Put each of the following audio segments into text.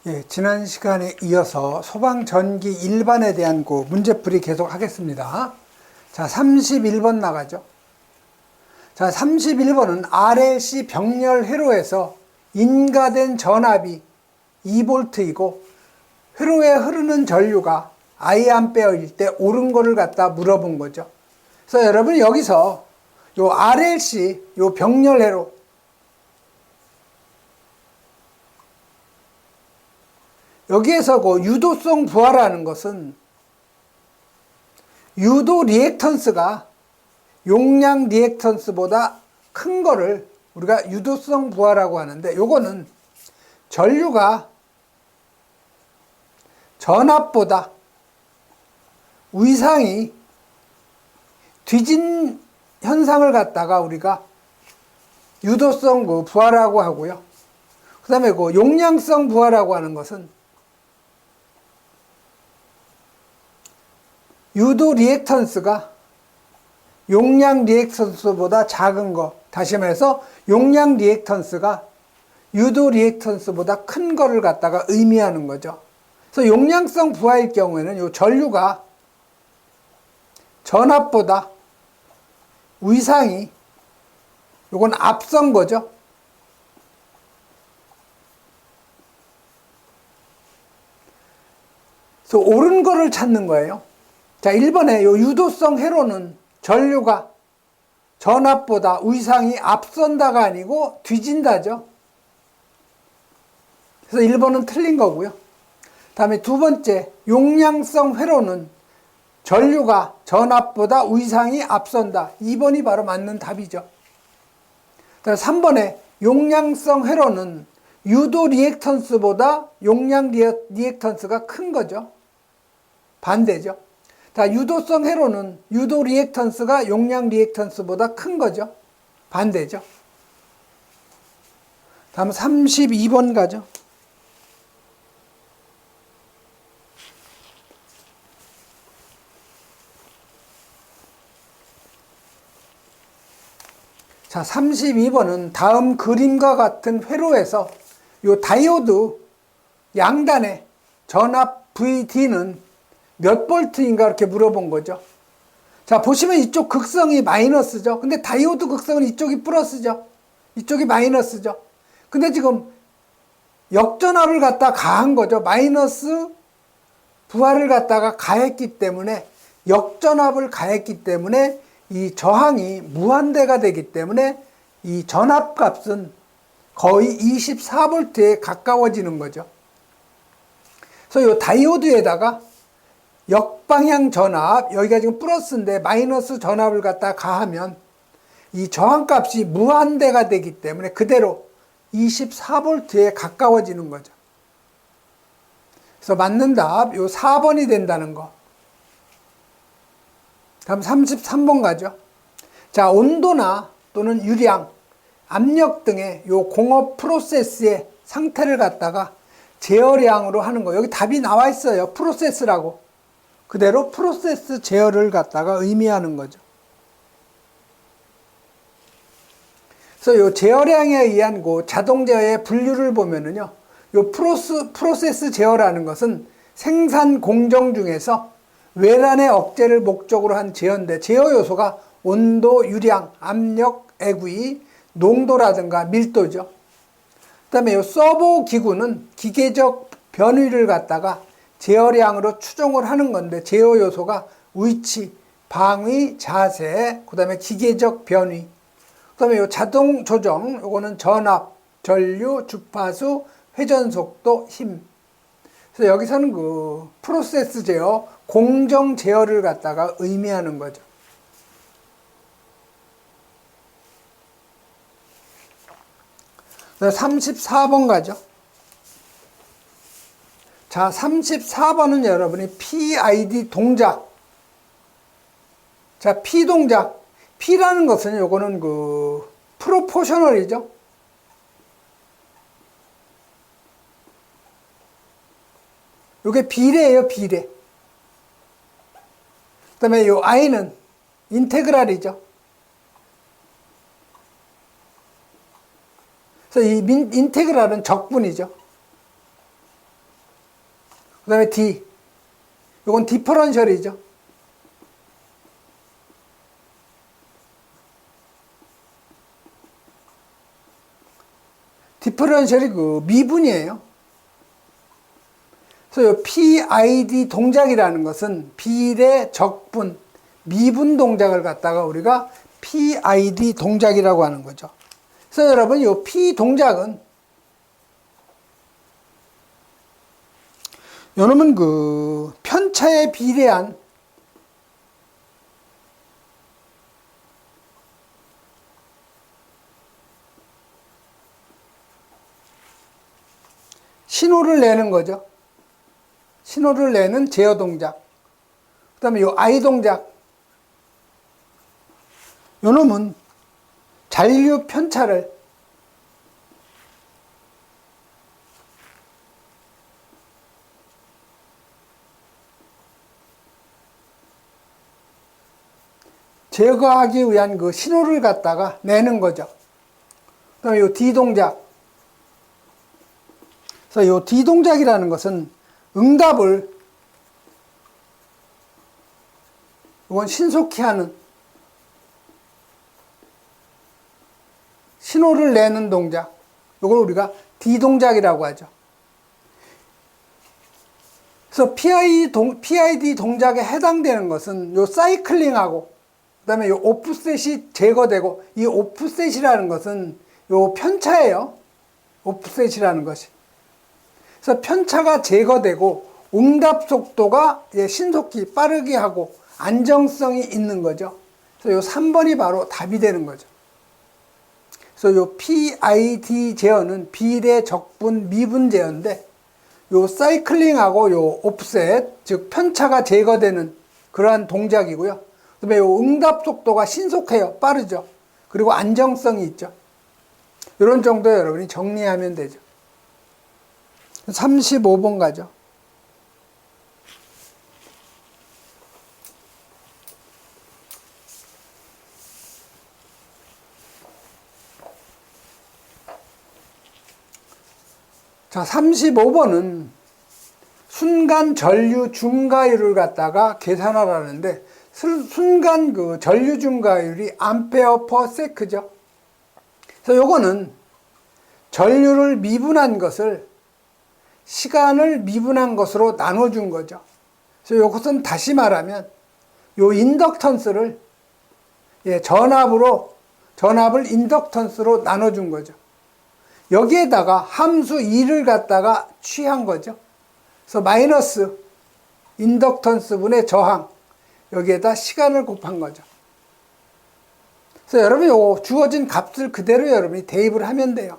예, 지난 시간에 이어서 소방전기 일반에 대한 그 문제풀이 계속 하겠습니다. 자, 31번 나가죠. 자, 31번은 RLC 병렬 회로에서 인가된 전압이 2V이고 회로에 흐르는 전류가 I암페어일 때 옳은 거를 갖다 물어본 거죠. 그래서 여러분 여기서 요 RLC 요 병렬 회로 여기에서 그 유도성 부하라는 것은 유도 리액턴스가 용량 리액턴스보다 큰 거를 우리가 유도성 부하라고 하는데, 요거는 전류가 전압보다 위상이 뒤진 현상을 갖다가 우리가 유도성 그 부하라고 하고요. 그 다음에 그 용량성 부하라고 하는 것은 유도 리액턴스가 용량 리액턴스보다 작은 거, 다시 말해서 용량 리액턴스가 유도 리액턴스보다 큰 거를 갖다가 의미하는 거죠. 그래서 용량성 부하일 경우에는 요 전류가 전압보다 위상이 요건 앞선 거죠. 그래서 옳은 거를 찾는 거예요. 자, 1번에 요 유도성 회로는 전류가 전압보다 위상이 앞선다가 아니고 뒤진다죠. 그래서 1번은 틀린 거고요. 다음에 두 번째, 용량성 회로는 전류가 전압보다 위상이 앞선다. 2번이 바로 맞는 답이죠. 다음에 3번에 용량성 회로는 유도 리액턴스보다 용량 리액턴스가 큰 거죠. 반대죠. 자, 유도성 회로는 유도 리액턴스가 용량 리액턴스보다 큰 거죠. 반대죠. 다음 32번 가죠. 자, 32번은 다음 그림과 같은 회로에서 요 다이오드 양단의 전압 VD는 몇 볼트인가 이렇게 물어본 거죠. 자, 보시면 이쪽 극성이 마이너스죠. 근데 다이오드 극성은 이쪽이 플러스죠. 이쪽이 마이너스죠. 근데 지금 역전압을 갖다 가한 거죠. 마이너스 부하를 갖다가 가했기 때문에, 역전압을 가했기 때문에 이 저항이 무한대가 되기 때문에 이 전압값은 거의 24V에 가까워지는 거죠. 그래서 이 다이오드에다가 역방향 전압, 여기가 지금 플러스인데 마이너스 전압을 갖다 가하면 이 저항값이 무한대가 되기 때문에 그대로 24V에 가까워지는 거죠. 그래서 맞는 답, 요 4번이 된다는 거. 다음 33번 가죠. 자, 온도나 또는 유량, 압력 등의 요 공업 프로세스의 상태를 갖다가 제어량으로 하는 거. 여기 답이 나와 있어요. 프로세스라고. 그대로 프로세스 제어를 갖다가 의미하는 거죠. 그래서 요 제어량에 의한 그 자동 제어의 분류를 보면은요, 요 프로세스 제어라는 것은 생산 공정 중에서 외란의 억제를 목적으로 한 제어인데, 제어 요소가 온도, 유량, 압력, 애구이, 농도라든가 밀도죠. 그 다음에 요 서버 기구는 기계적 변위를 갖다가 제어량으로 추정을 하는 건데, 제어 요소가 위치, 방위, 자세, 그 다음에 기계적 변위, 그 다음에 요 자동 조정, 요거는 전압, 전류, 주파수, 회전 속도, 힘. 그래서 여기서는 그 프로세스 제어, 공정 제어를 갖다가 의미하는 거죠. 그래서 34번 가죠. 자, 34번은 여러분이 PID 동작. 자, P 동작. P라는 것은 요거는 그 프로포셔널이죠. 요게 비례예요, 비례. 그 다음에 요 I는 인테그랄이죠. 그래서 이 인테그랄은 적분이죠. 그 다음에 D. 요건 디퍼런셜이죠. 디퍼런셜이 그 미분이에요. 그래서 요 PID 동작이라는 것은 비례, 적분, 미분 동작을 갖다가 우리가 PID 동작이라고 하는 거죠. 그래서 여러분 요 P 동작은 요놈은 그 편차에 비례한 신호를 내는 거죠. 신호를 내는 제어 동작. 그 다음에 요 I 동작. 요 놈은 잔류 편차를 제거하기 위한 그 신호를 갖다가 내는 거죠. 그 다음에 요 D 동작. 그래서 요 D 동작이라는 것은 응답을 이건 신속히 하는 신호를 내는 동작. 이걸 우리가 D 동작이라고 하죠. 그래서 PID 동작에 해당되는 것은 요 사이클링하고 그 다음에 요 오프셋이 제거되고, 이 오프셋이라는 것은 요 편차예요. 오프셋이라는 것이. 그래서 편차가 제거되고 응답 속도가 신속히 빠르게 하고 안정성이 있는 거죠. 그래서 요 3번이 바로 답이 되는 거죠. 그래서 요 PID 제어는 비례, 적분, 미분 제어인데, 요 사이클링하고 요 오프셋, 즉 편차가 제거되는 그러한 동작이고요. 그다음에 요 응답 속도가 신속해요. 빠르죠. 그리고 안정성이 있죠. 이런 정도 여러분이 정리하면 되죠. 35번 가죠. 자, 35번은 순간 전류 중가율을 갖다가 계산하라는데, 순간 그 전류 중가율이 암페어 퍼 세크죠. 그래서 요거는 전류를 미분한 것을 시간을 미분한 것으로 나눠준 거죠. 그래서 이것은 다시 말하면 요 인덕턴스를 전압을 인덕턴스로 나눠준 거죠. 여기에다가 함수 2를 갖다가 취한 거죠. 그래서 마이너스 인덕턴스 분의 저항, 여기에다 시간을 곱한 거죠. 그래서 여러분이 요 주어진 값을 그대로 여러분이 대입을 하면 돼요.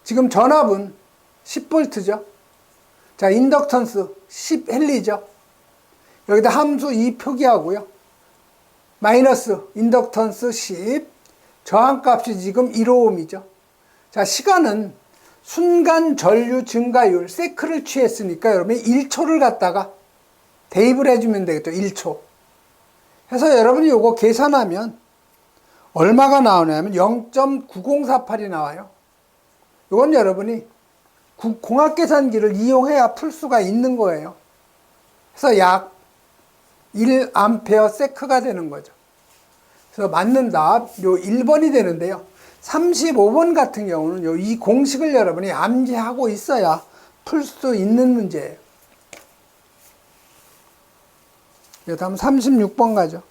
지금 전압은 10V죠. 자, 인덕턴스 10헬리죠. 여기다 함수 2 표기하고요. 마이너스 인덕턴스 10, 저항값이 지금 1오음이죠. 자, 시간은 순간 전류 증가율 세크를 취했으니까 여러분이 1초를 갖다가 대입을 해주면 되겠죠. 1초. 해서 여러분이 요거 계산하면 얼마가 나오냐면 0.9048이 나와요. 이건 여러분이 공학계산기를 이용해야 풀 수가 있는 거예요. 그래서 약 1A 세크가 되는 거죠. 그래서 맞는 답 요 1번이 되는데요. 35번 같은 경우는 이 공식을 여러분이 암기하고 있어야 풀 수 있는 문제예요. 다음 36번 가죠.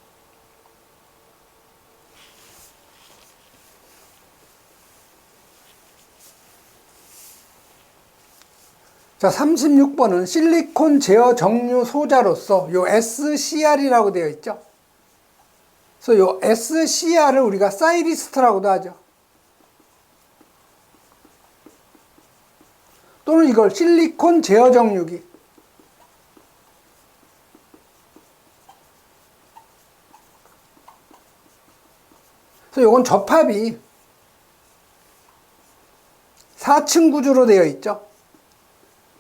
자, 36번은 실리콘 제어 정류 소자로서 요 SCR이라고 되어 있죠. 그래서 요 SCR을 우리가 사이리스트라고도 하죠. 또는 이걸 실리콘 제어 정류기. 그래서 요건 접합이 4층 구조로 되어 있죠.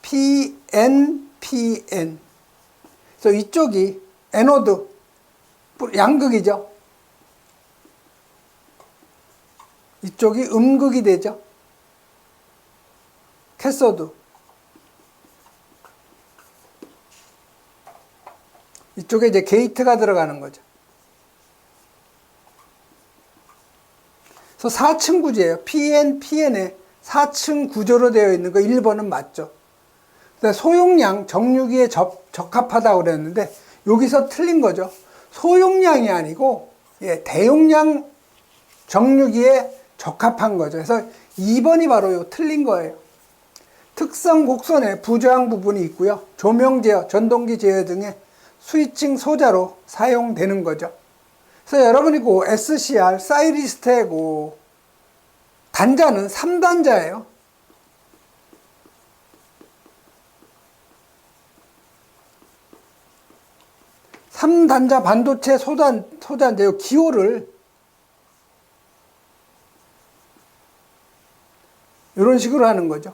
PN, PN. 그래서 이쪽이 에노드, 양극이죠. 이쪽이 음극이 되죠. 캐소드. 이쪽에 이제 게이트가 들어가는 거죠. 그래서 4층 구조예요. PN에 4층 구조로 되어 있는 거 1번은 맞죠. 소용량 정류기에 적합하다고 그랬는데 여기서 틀린 거죠. 소용량이 아니고 대용량 정류기에 적합한 거죠. 그래서 2번이 바로 틀린 거예요. 특성 곡선에 부저항 부분이 있고요. 조명 제어, 전동기 제어 등의 스위칭 소자로 사용되는 거죠. 그래서 여러분이 그 SCR 사이리스트의 그 단자는 3단자예요. 3단자 반도체 소자인데요. 기호를 이런 식으로 하는 거죠.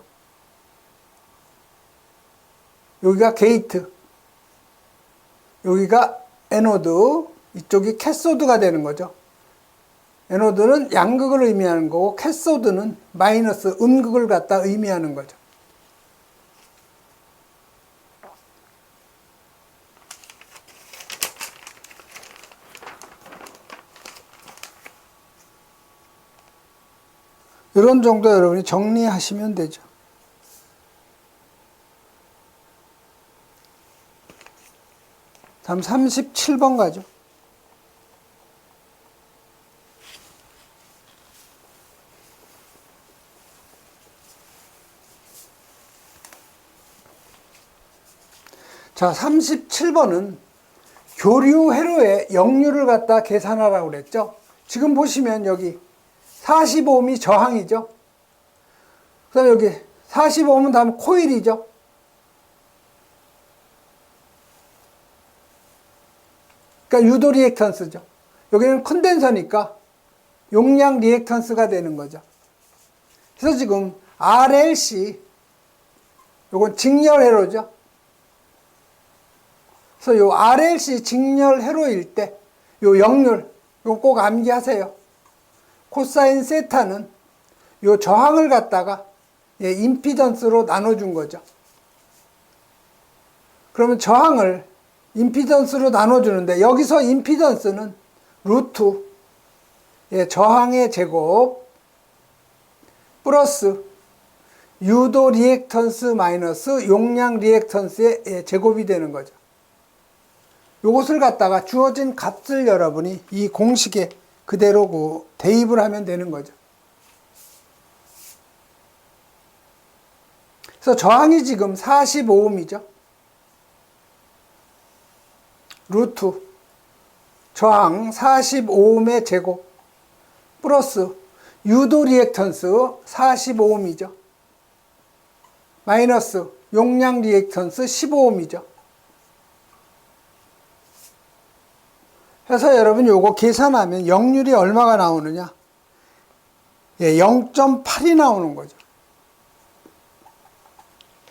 여기가 게이트, 여기가 에노드, 이쪽이 캐소드가 되는 거죠. 에노드는 양극을 의미하는 거고 캐소드는 마이너스 음극을 갖다 의미하는 거죠. 이런 정도 여러분이 정리하시면 되죠. 다음 37번 가죠. 자, 37번은 교류 회로의 역류를 갖다 계산하라고 그랬죠. 지금 보시면 여기 45ohm이 저항이죠. 그 다음에 여기 45ohm은 다음 코일이죠. 그러니까 유도 리액턴스죠. 여기는 컨덴서니까 용량 리액턴스가 되는 거죠. 그래서 지금 RLC, 요건 직렬 회로죠. 그래서 요 RLC 직렬 회로일 때 요 역률, 요거 꼭 암기하세요. 코사인 세타는 요 저항을 갖다가 임피던스로 나눠준 거죠. 그러면 저항을 임피던스로 나눠주는데 여기서 임피던스는 루트 저항의 제곱 플러스 유도 리액턴스 마이너스 용량 리액턴스의 제곱이 되는 거죠. 요것을 갖다가 주어진 값을 여러분이 이 공식에 그대로 대입을 하면 되는 거죠. 그래서 저항이 지금 45ohm이죠. 루트 저항 45ohm의 제곱 플러스 유도 리액턴스 45ohm이죠. 마이너스 용량 리액턴스 15ohm이죠. 그래서 여러분 요거 계산하면 역률이 얼마가 나오느냐? 0.8이 나오는 거죠.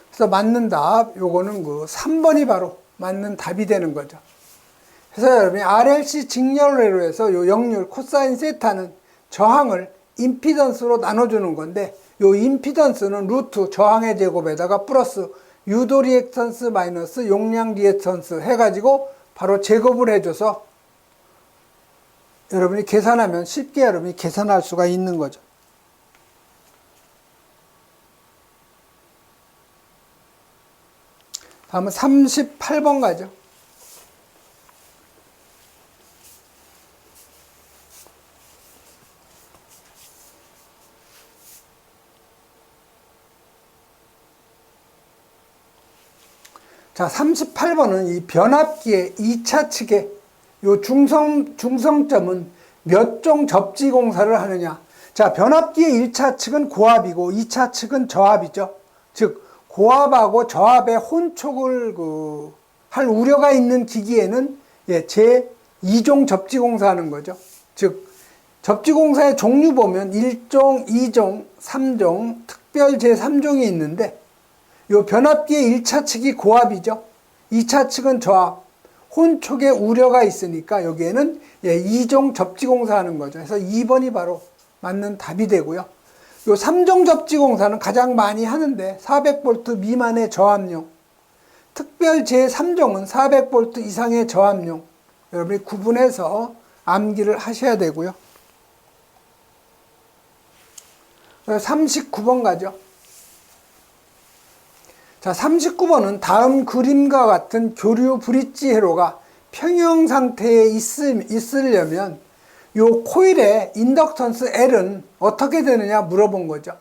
그래서 맞는 답, 요거는 3번이 바로 맞는 답이 되는 거죠. 그래서 여러분이 RLC 직렬회로 해서 요 역률 코사인 세타는 저항을 임피던스로 나눠주는 건데 요 임피던스는 루트 저항의 제곱에다가 플러스 유도 리액턴스 마이너스 용량 리액턴스 해가지고 바로 제곱을 해줘서 여러분이 계산하면 쉽게 여러분이 계산할 수가 있는 거죠. 다음은 38번 가죠. 자, 38번은 이 변압기의 2차 측에 요 중성점은 몇 종 접지 공사를 하느냐. 자, 변압기의 1차 측은 고압이고 2차 측은 저압이죠. 즉 고압하고 저압의 혼촉을 할 우려가 있는 기기에는 제 2종 접지 공사하는 거죠. 즉 접지 공사의 종류 보면 1종, 2종, 3종, 특별 제3종이 있는데 요 변압기의 1차 측이 고압이죠. 2차 측은 저압. 혼촉의 우려가 있으니까 여기에는 2종 접지 공사하는 거죠. 그래서 2번이 바로 맞는 답이 되고요. 요 3종 접지 공사는 가장 많이 하는데 400V 미만의 저압용. 특별 제3종은 400V 이상의 저압용. 여러분이 구분해서 암기를 하셔야 되고요. 39번 가죠. 자, 39번은 다음 그림과 같은 교류 브릿지 회로가 평형 상태에 있으려면 요 코일의 인덕턴스 L은 어떻게 되느냐 물어본 거죠.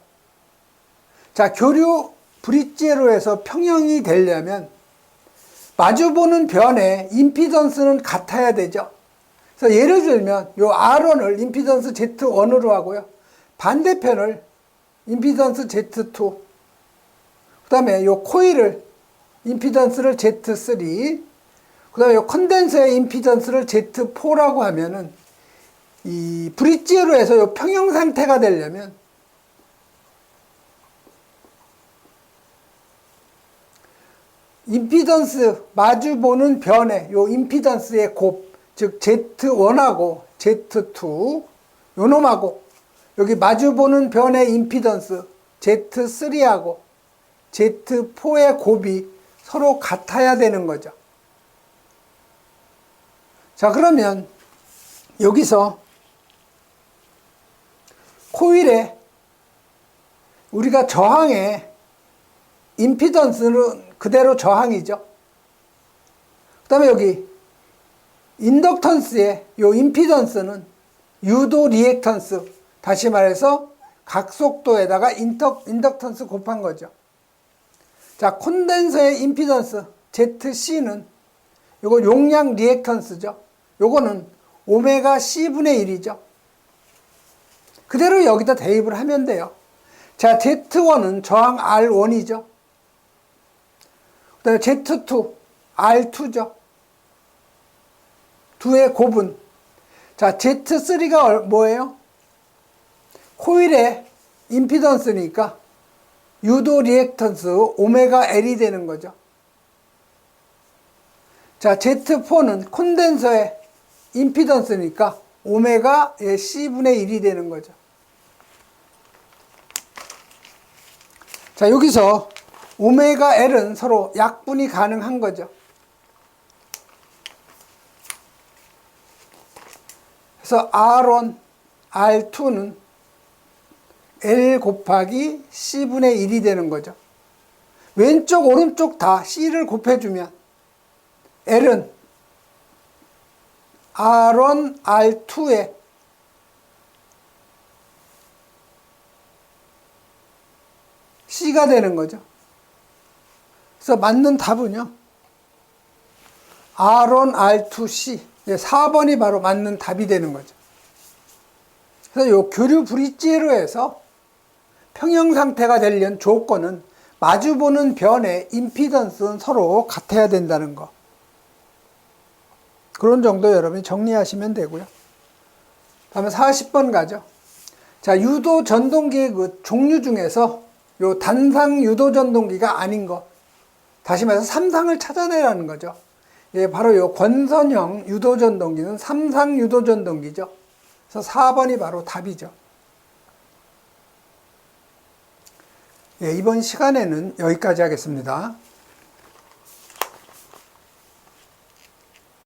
자, 교류 브릿지 회로에서 평형이 되려면 마주보는 변의 임피던스는 같아야 되죠. 그래서 예를 들면 요 R1을 임피던스 Z1으로 하고요. 반대편을 임피던스 Z2, 그 다음에 요 코일을 임피던스를 Z3, 그 다음에 요 컨덴서의 임피던스를 Z4라고 하면은 이 브릿지로 해서 요 평형 상태가 되려면 임피던스 마주보는 변의 요 임피던스의 곱, 즉 Z1하고 Z2 요 놈하고 여기 마주보는 변의 임피던스 Z3하고 Z4의 곱이 서로 같아야 되는 거죠. 자, 그러면 여기서 코일에 우리가 저항의 임피던스는 그대로 저항이죠. 그 다음에 여기 인덕턴스의 요 임피던스는 유도 리액턴스, 다시 말해서 각속도에다가 인덕턴스 곱한 거죠. 자, 콘덴서의 임피던스 ZC는 요거 용량 리액턴스죠. 요거는 오메가 C분의 1이죠. 그대로 여기다 대입을 하면 돼요. 자, Z1은 저항 R1이죠. 그 다음에 Z2, R2죠. 두의 곱은. 자, Z3가 뭐예요? 코일의 임피던스니까 유도 리액턴스 오메가 L이 되는 거죠. 자, Z4는 콘덴서의 임피던스니까 오메가 C분의 1이 되는 거죠. 자, 여기서 오메가 L은 서로 약분이 가능한 거죠. 그래서 R1, R2는 L 곱하기 C분의 1이 되는 거죠. 왼쪽, 오른쪽 다 C를 곱해주면 L은 R1, R2에 C가 되는 거죠. 그래서 맞는 답은요, R1, R2, C. 4번이 바로 맞는 답이 되는 거죠. 그래서 요 교류 브릿지로 해서 평형 상태가 되려는 조건은 마주보는 변의 임피던스는 서로 같아야 된다는 거. 그런 정도 여러분이 정리하시면 되고요. 다음에 40번 가죠. 자, 유도 전동기의 그 종류 중에서 요 단상 유도 전동기가 아닌 거, 다시 말해서 3상을 찾아내라는 거죠. 예, 바로 요 권선형 유도 전동기는 3상 유도 전동기죠. 그래서 4번이 바로 답이죠. 예, 이번 시간에는 여기까지 하겠습니다.